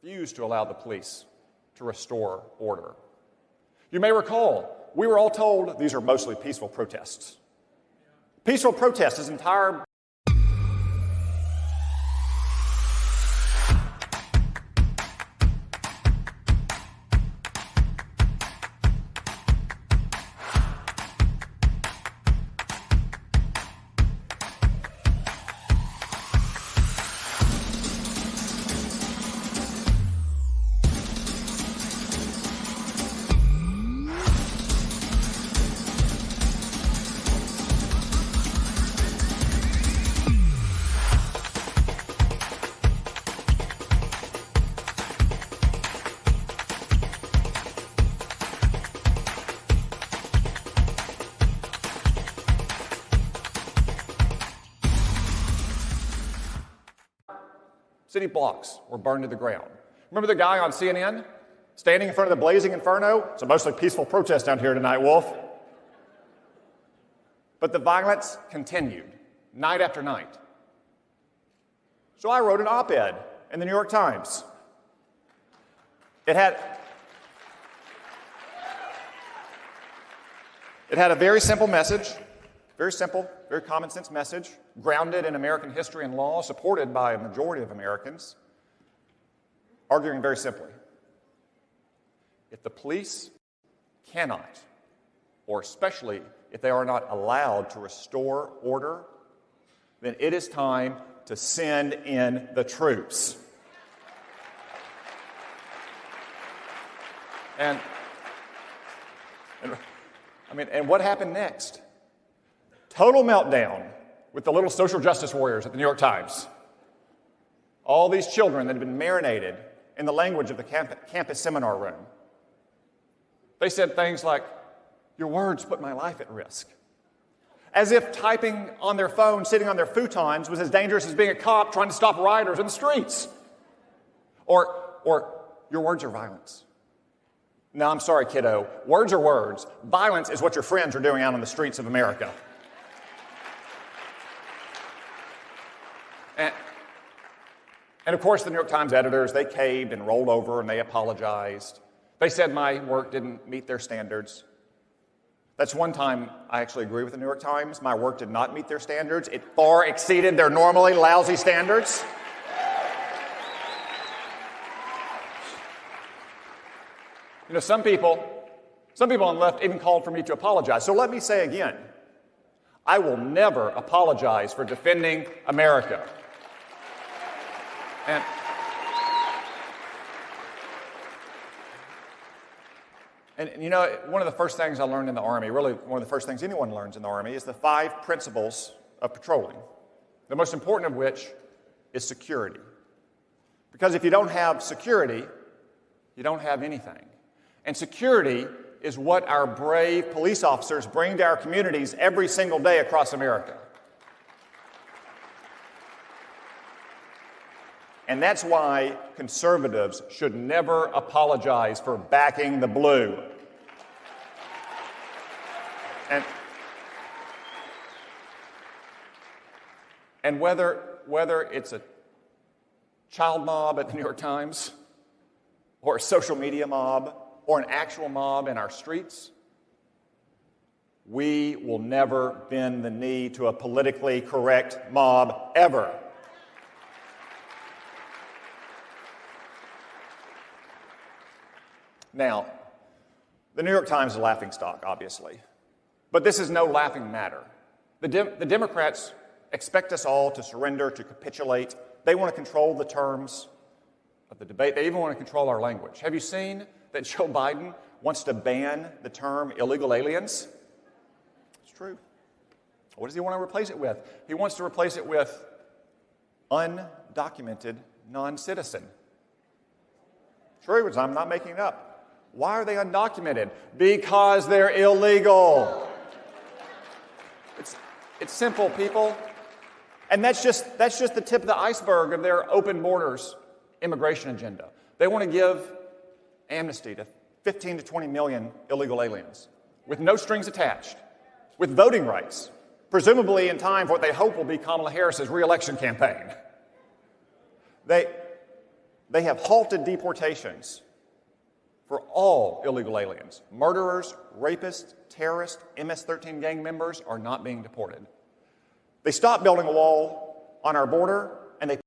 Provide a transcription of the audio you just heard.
refused to allow the police to restore order. You may recall, we were all told these are mostly peaceful protests. Peaceful protests, this entire city blocks were burned to the ground. Remember the guy on CNN standing in front of the blazing inferno? It's a mostly peaceful protest down here tonight, Wolf. But the violence continued night after night. So I wrote an op-ed in the New York Times. It had a very simple message, very simple, very common sense message, grounded in American history and law, supported by a majority of Americans, arguing very simply, if the police cannot, or especially if they are not allowed to restore order, then it is time to send in the troops. And what happened next? Total meltdown with the little social justice warriors at the New York Times. All these children that had been marinated in the language of the campus seminar room. They said things like, "Your words put my life at risk." As if typing on their phone, sitting on their futons, was as dangerous as being a cop trying to stop rioters in the streets. Or "Your words are violence." No, I'm sorry, kiddo. Words are words. Violence is what your friends are doing out on the streets of America. And of course, the New York Times editors, they caved and rolled over and they apologized. They said my work didn't meet their standards. That's one time I actually agree with the New York Times. My work did not meet their standards. It far exceeded their normally lousy standards. You know, some people on the left even called for me to apologize. So let me say again, I will never apologize for defending America. And you know, one of the first things I learned in the Army, really one of the first things anyone learns in the Army, is the 5 principles of patrolling, the most important of which is security. Because if you don't have security, you don't have anything. And security is what our brave police officers bring to our communities every single day across America. And that's why conservatives should never apologize for backing the blue. And whether it's a child mob at the New York Times, or a social media mob, or an actual mob in our streets, we will never bend the knee to a politically correct mob ever. Now, the New York Times is a laughingstock, obviously. But this is no laughing matter. The Democrats expect us all to surrender, to capitulate. They want to control the terms of the debate. They even want to control our language. Have you seen that Joe Biden wants to ban the term illegal aliens? It's true. What does he want to replace it with? He wants to replace it with undocumented non-citizen. True, I'm not making it up. Why are they undocumented? Because they're illegal. It's simple, people. And that's just the tip of the iceberg of their open borders immigration agenda. They want to give amnesty to 15 to 20 million illegal aliens with no strings attached, with voting rights, presumably in time for what they hope will be Kamala Harris's re-election campaign. They have halted deportations for all illegal aliens. Murderers, rapists, terrorists, MS-13 gang members are not being deported. They stopped building a wall on our border, and they